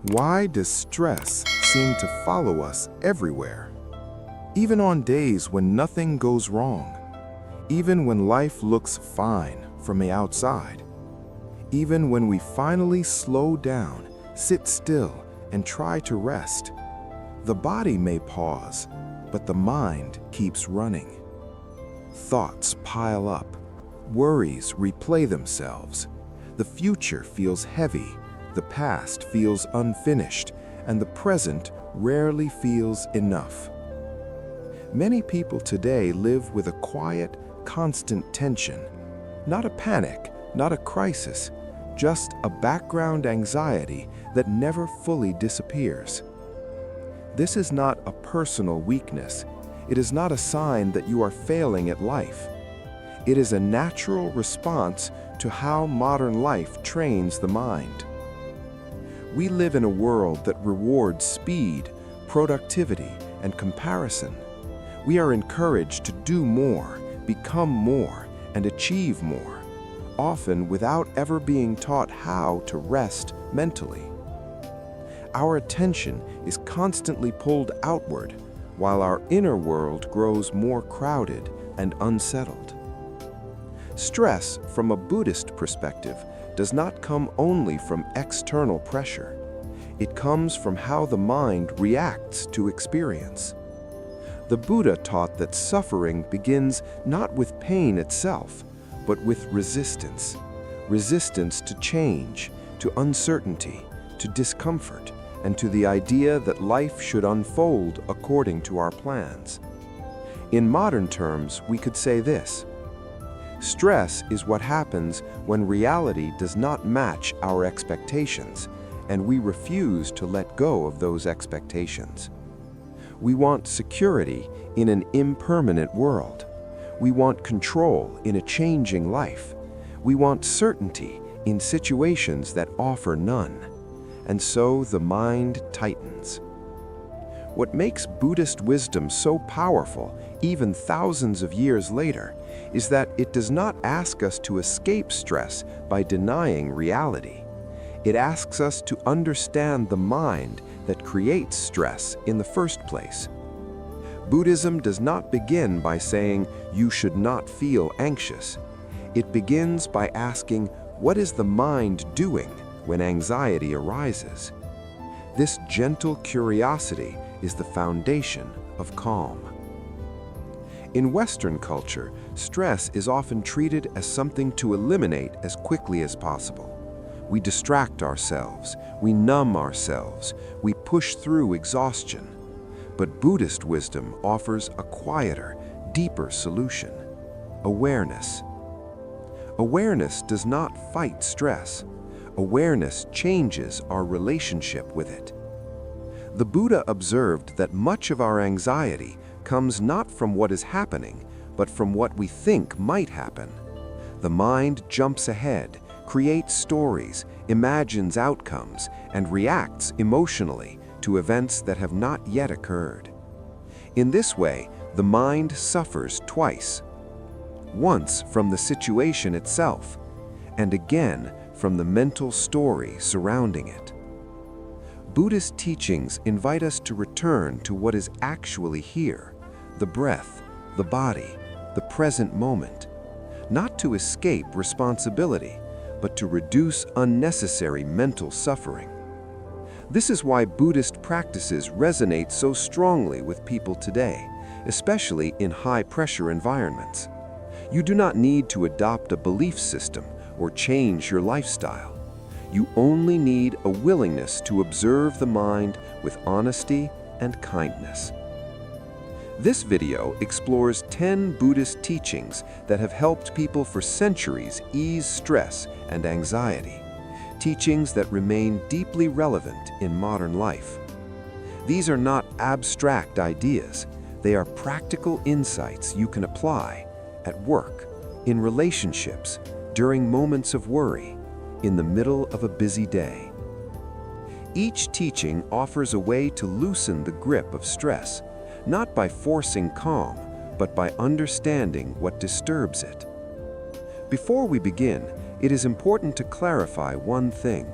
Why does stress seem to follow us everywhere? Even on days when nothing goes wrong, even when life looks fine from the outside, even when we finally slow down, sit still, and try to rest, the body may pause, but the mind keeps running. Thoughts pile up, worries replay themselves, the future feels heavy, the past feels unfinished, and the present rarely feels enough. Many people today live with a quiet, constant tension. Not a panic, not a crisis, just a background anxiety that never fully disappears. This is not a personal weakness. It is not a sign that you are failing at life. It is a natural response to how modern life trains the mind. We live in a world that rewards speed, productivity, and comparison. We are encouraged to do more, become more, and achieve more, often without ever being taught how to rest mentally. Our attention is constantly pulled outward, while our inner world grows more crowded and unsettled. Stress, from a Buddhist perspective, does not come only from external pressure. It comes from how the mind reacts to experience. The Buddha taught that suffering begins not with pain itself, but with resistance. Resistance to change, to uncertainty, to discomfort, and to the idea that life should unfold according to our plans. In modern terms, we could say this: stress is what happens when reality does not match our expectations, and we refuse to let go of those expectations. We want security in an impermanent world. We want control in a changing life. We want certainty in situations that offer none. And so the mind tightens. What makes Buddhist wisdom so powerful, even thousands of years later, is that it does not ask us to escape stress by denying reality. It asks us to understand the mind that creates stress in the first place. Buddhism does not begin by saying you should not feel anxious. It begins by asking, what is the mind doing when anxiety arises? This gentle curiosity is the foundation of calm. In Western culture, stress is often treated as something to eliminate as quickly as possible. We distract ourselves, we numb ourselves, we push through exhaustion. But Buddhist wisdom offers a quieter, deeper solution: awareness. Awareness does not fight stress. Awareness changes our relationship with it. The Buddha observed that much of our anxiety comes not from what is happening, but from what we think might happen. The mind jumps ahead, creates stories, imagines outcomes, and reacts emotionally to events that have not yet occurred. In this way, the mind suffers twice: once from the situation itself, and again from the mental story surrounding it. Buddhist teachings invite us to return to what is actually here: the breath, the body, the present moment, not to escape responsibility, but to reduce unnecessary mental suffering. This is why Buddhist practices resonate so strongly with people today, especially in high-pressure environments. You do not need to adopt a belief system or change your lifestyle. You only need a willingness to observe the mind with honesty and kindness. This video explores 10 Buddhist teachings that have helped people for centuries ease stress and anxiety, teachings that remain deeply relevant in modern life. These are not abstract ideas. They are practical insights you can apply at work, in relationships, during moments of worry, in the middle of a busy day. Each teaching offers a way to loosen the grip of stress, not by forcing calm, but by understanding what disturbs it. Before we begin, it is important to clarify one thing.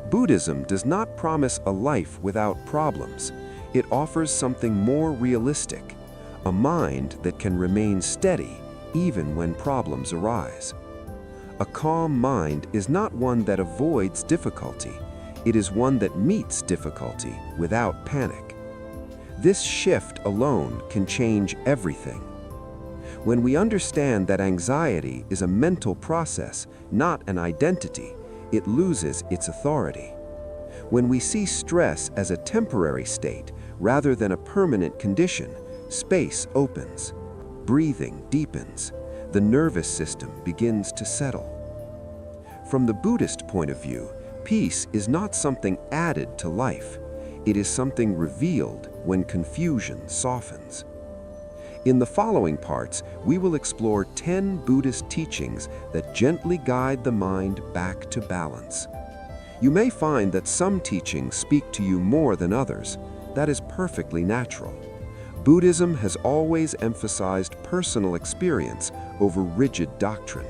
Buddhism does not promise a life without problems. It offers something more realistic, a mind that can remain steady even when problems arise. A calm mind is not one that avoids difficulty. It is one that meets difficulty without panic. This shift alone can change everything. When we understand that anxiety is a mental process, not an identity, it loses its authority. When we see stress as a temporary state rather than a permanent condition, space opens, breathing deepens, the nervous system begins to settle. From the Buddhist point of view, peace is not something added to life. It is something revealed when confusion softens. In the following parts, we will explore 10 Buddhist teachings that gently guide the mind back to balance. You may find that some teachings speak to you more than others. That is perfectly natural. Buddhism has always emphasized personal experience over rigid doctrine.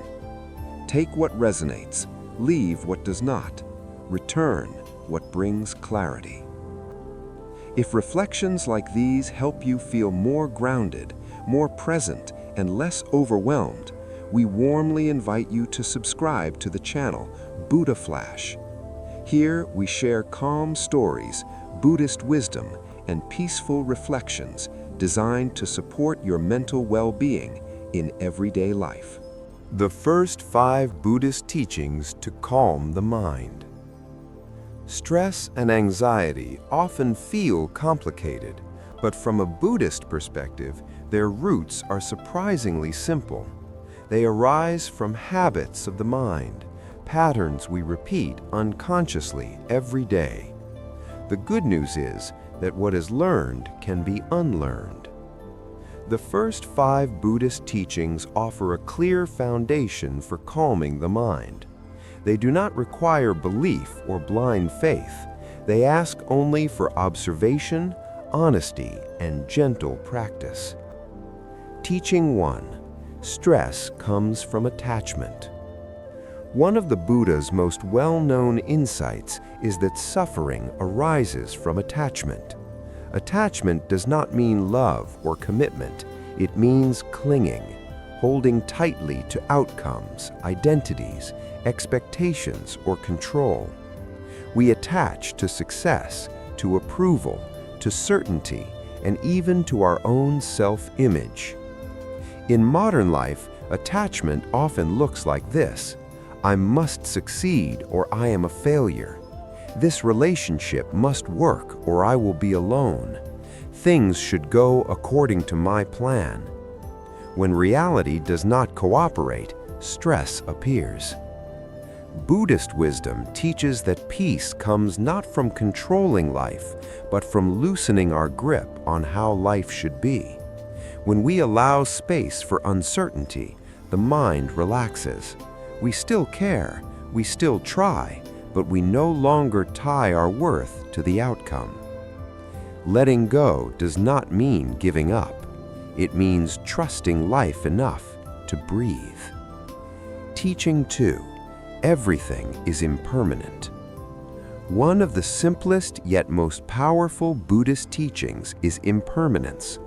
Take what resonates, leave what does not, return what brings clarity. If reflections like these help you feel more grounded, more present, and less overwhelmed, we warmly invite you to subscribe to the channel Buddha Flash. Here we share calm stories, Buddhist wisdom, and peaceful reflections designed to support your mental well-being in everyday life. The first 5 Buddhist teachings to calm the mind. Stress and anxiety often feel complicated, but from a Buddhist perspective, their roots are surprisingly simple. They arise from habits of the mind, patterns we repeat unconsciously every day. The good news is that what is learned can be unlearned. The first 5 Buddhist teachings offer a clear foundation for calming the mind. They do not require belief or blind faith. They ask only for observation, honesty, and gentle practice. Teaching 1. Stress comes from attachment. One of the Buddha's most well-known insights is that suffering arises from attachment. Attachment does not mean love or commitment. It means clinging, holding tightly to outcomes, identities, expectations, or control. We attach to success, to approval, to certainty, and even to our own self-image. In modern life, attachment often looks like this: I must succeed or I am a failure. This relationship must work or I will be alone. Things should go according to my plan. When reality does not cooperate, stress appears. Buddhist wisdom teaches that peace comes not from controlling life, but from loosening our grip on how life should be. When we allow space for uncertainty, the mind relaxes. We still care, we still try, but we no longer tie our worth to the outcome. Letting go does not mean giving up. It means trusting life enough to breathe. Teaching 2. Everything is impermanent. One of the simplest yet most powerful Buddhist teachings is impermanence,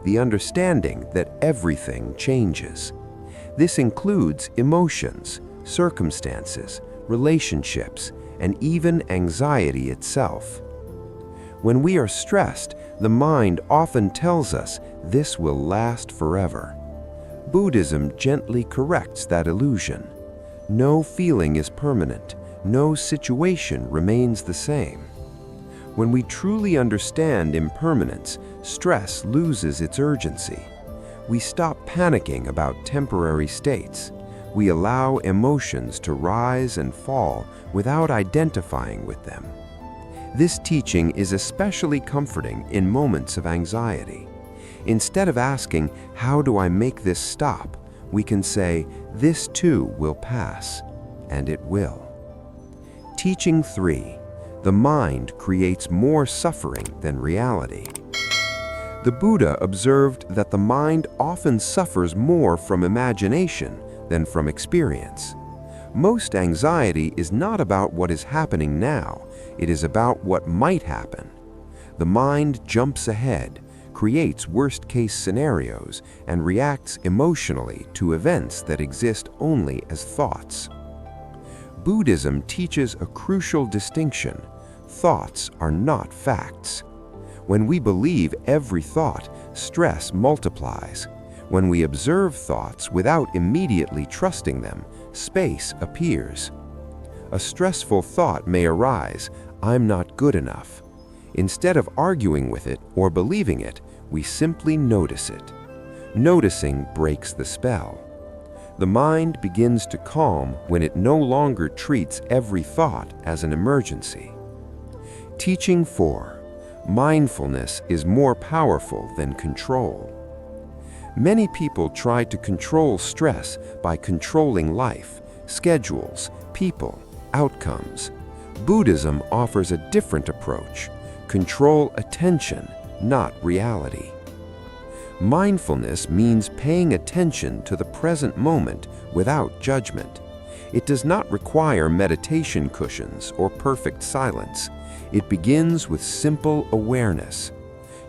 the understanding that everything changes. This includes emotions, circumstances, relationships, and even anxiety itself. When we are stressed, the mind often tells us this will last forever. Buddhism gently corrects that illusion. No feeling is permanent. No situation remains the same. When we truly understand impermanence, stress loses its urgency. We stop panicking about temporary states. We allow emotions to rise and fall without identifying with them. This teaching is especially comforting in moments of anxiety. Instead of asking, "How do I make this stop?" we can say, "This too will pass," and it will. Teaching 3. The mind creates more suffering than reality. The Buddha observed that the mind often suffers more from imagination than from experience. Most anxiety is not about what is happening now, it is about what might happen. The mind jumps ahead, creates worst-case scenarios, and reacts emotionally to events that exist only as thoughts. Buddhism teaches a crucial distinction. Thoughts are not facts. When we believe every thought, stress multiplies. When we observe thoughts without immediately trusting them, space appears. A stressful thought may arise, "I'm not good enough." Instead of arguing with it or believing it, we simply notice it. Noticing breaks the spell. The mind begins to calm when it no longer treats every thought as an emergency. Teaching 4. Mindfulness is more powerful than control. Many people try to control stress by controlling life, schedules, people, outcomes. Buddhism offers a different approach. Control attention, not reality. Mindfulness means paying attention to the present moment without judgment. It does not require meditation cushions or perfect silence. It begins with simple awareness.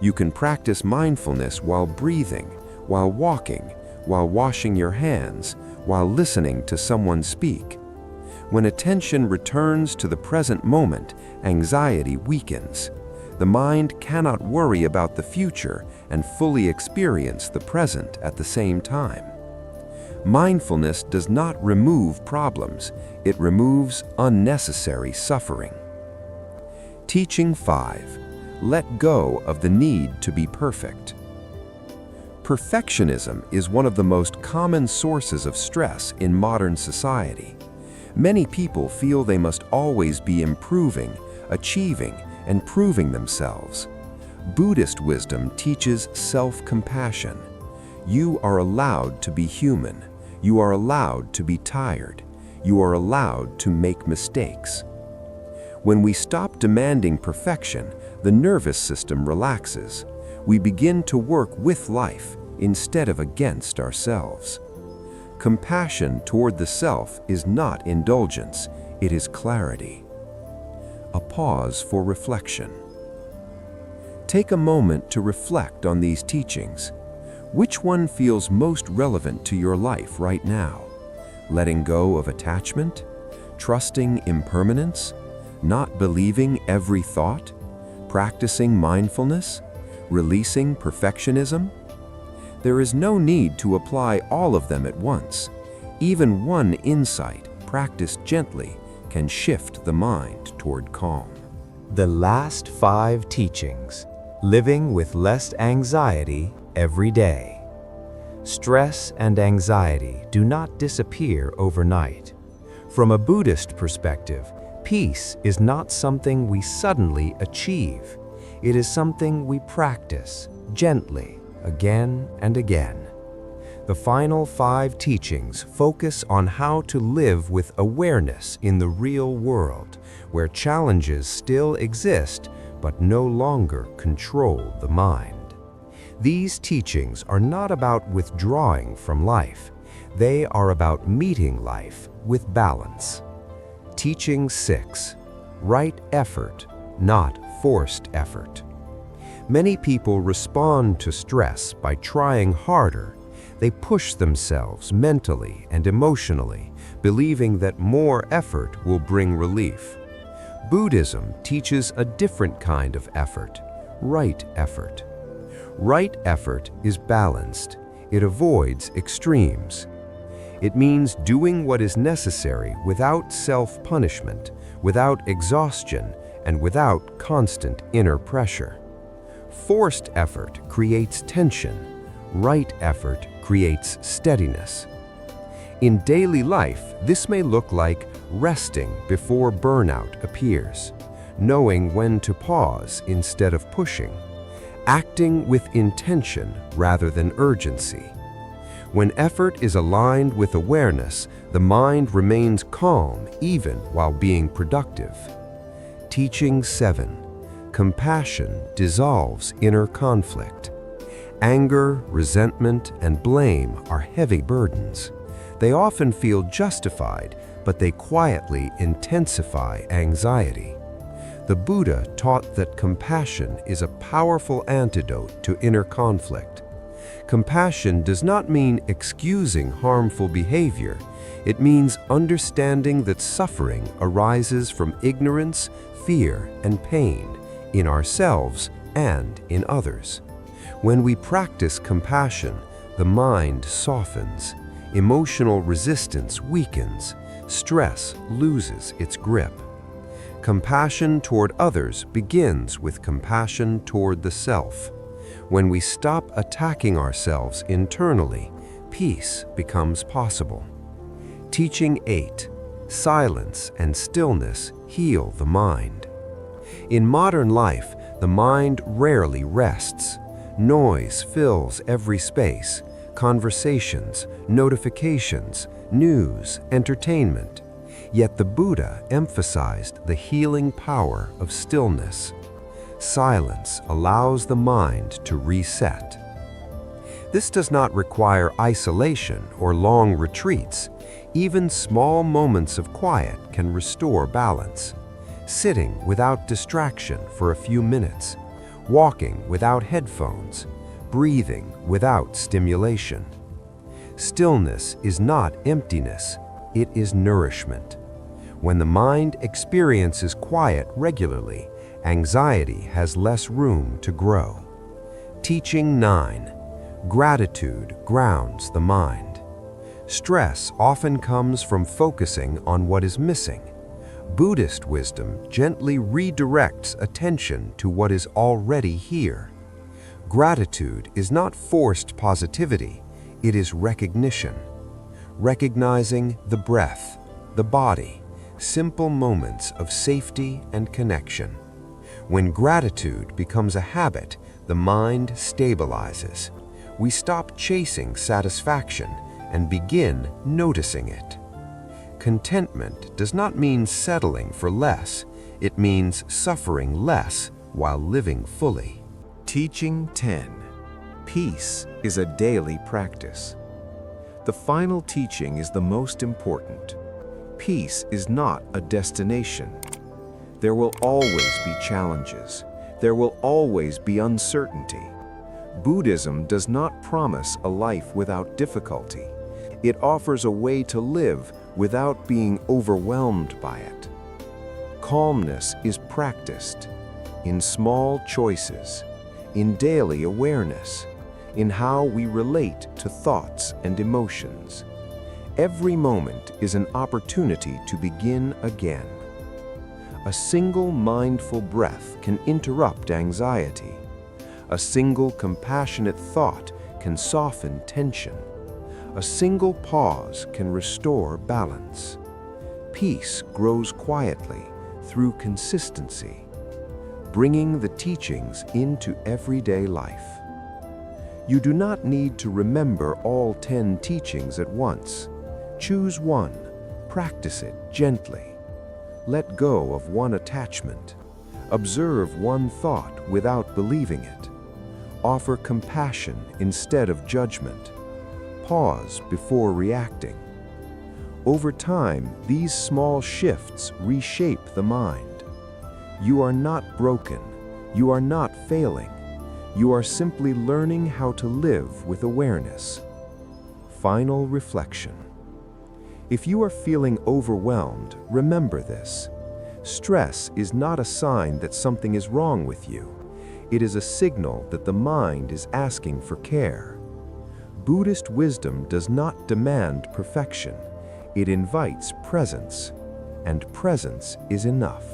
You can practice mindfulness while breathing, while walking, while washing your hands, while listening to someone speak. When attention returns to the present moment, anxiety weakens. The mind cannot worry about the future and fully experience the present at the same time. Mindfulness does not remove problems, it removes unnecessary suffering. Teaching 5. Let go of the need to be perfect. Perfectionism is one of the most common sources of stress in modern society. Many people feel they must always be improving, achieving, and proving themselves. Buddhist wisdom teaches self-compassion. You are allowed to be human. You are allowed to be tired. You are allowed to make mistakes. When we stop demanding perfection, the nervous system relaxes. We begin to work with life instead of against ourselves. Compassion toward the self is not indulgence, it is clarity. A pause for reflection. Take a moment to reflect on these teachings. Which one feels most relevant to your life right now? Letting go of attachment? Trusting impermanence? Not believing every thought? Practicing mindfulness? Releasing perfectionism? There is no need to apply all of them at once. Even one insight, practiced gently, can shift the mind toward calm. The last 5 teachings. Living with less anxiety every day. Stress and anxiety do not disappear overnight. From a Buddhist perspective, peace is not something we suddenly achieve. It is something we practice gently, again and again. The final 5 teachings focus on how to live with awareness in the real world, where challenges still exist but no longer control the mind. These teachings are not about withdrawing from life. They are about meeting life with balance. Teaching 6. Right effort, not forced effort. Many people respond to stress by trying harder. They push themselves mentally and emotionally, believing that more effort will bring relief. Buddhism teaches a different kind of effort, right effort. Right effort is balanced. It avoids extremes. It means doing what is necessary without self-punishment, without exhaustion, and without constant inner pressure. Forced effort creates tension. Right effort creates steadiness. In daily life, this may look like resting before burnout appears, knowing when to pause instead of pushing, acting with intention rather than urgency. When effort is aligned with awareness, the mind remains calm even while being productive. Teaching 7. Compassion dissolves inner conflict. Anger, resentment, and blame are heavy burdens. They often feel justified, but they quietly intensify anxiety. The Buddha taught that compassion is a powerful antidote to inner conflict. Compassion does not mean excusing harmful behavior. It means understanding that suffering arises from ignorance, fear, and pain in ourselves and in others. When we practice compassion, the mind softens, emotional resistance weakens, stress loses its grip. Compassion toward others begins with compassion toward the self. When we stop attacking ourselves internally, peace becomes possible. Teaching 8. Silence and stillness heal the mind. In modern life, the mind rarely rests. Noise fills every space: conversations, notifications, news, entertainment. Yet the Buddha emphasized the healing power of stillness. Silence allows the mind to reset. This does not require isolation or long retreats. Even small moments of quiet can restore balance. Sitting without distraction for a few minutes, walking without headphones, breathing without stimulation. Stillness is not emptiness, it is nourishment. When the mind experiences quiet regularly, anxiety has less room to grow. Teaching 9. Gratitude grounds the mind. Stress often comes from focusing on what is missing. Buddhist wisdom gently redirects attention to what is already here. Gratitude is not forced positivity, it is recognition. Recognizing the breath, the body, simple moments of safety and connection. When gratitude becomes a habit, the mind stabilizes. We stop chasing satisfaction and begin noticing it. Contentment does not mean settling for less. It means suffering less while living fully. Teaching 10. Peace is a daily practice. The final teaching is the most important. Peace is not a destination. There will always be challenges. There will always be uncertainty. Buddhism does not promise a life without difficulty. It offers a way to live without being overwhelmed by it. Calmness is practiced in small choices, in daily awareness, in how we relate to thoughts and emotions. Every moment is an opportunity to begin again. A single mindful breath can interrupt anxiety. A single compassionate thought can soften tension. A single pause can restore balance. Peace grows quietly through consistency, bringing the teachings into everyday life. You do not need to remember all 10 teachings at once. Choose one, practice it gently. Let go of one attachment. Observe one thought without believing it. Offer compassion instead of judgment. Pause before reacting. Over time, these small shifts reshape the mind. You are not broken. You are not failing. You are simply learning how to live with awareness. Final reflection. If you are feeling overwhelmed, remember this. Stress is not a sign that something is wrong with you. It is a signal that the mind is asking for care. Buddhist wisdom does not demand perfection. It invites presence, and presence is enough.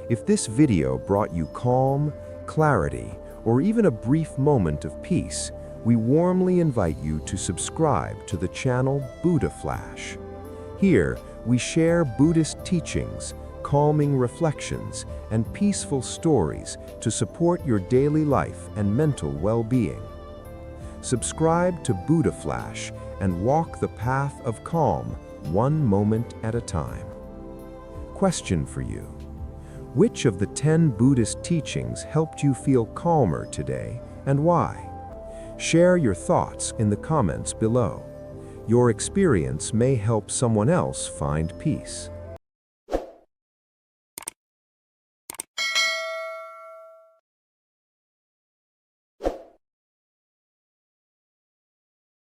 If this video brought you calm, clarity, or even a brief moment of peace, we warmly invite you to subscribe to the channel Buddha Flash. Here, we share Buddhist teachings, calming reflections, and peaceful stories to support your daily life and mental well-being. Subscribe to Buddha Flash and walk the path of calm, one moment at a time. Question for you. Which of the 10 Buddhist teachings helped you feel calmer today, and why? Share your thoughts in the comments below. Your experience may help someone else find peace.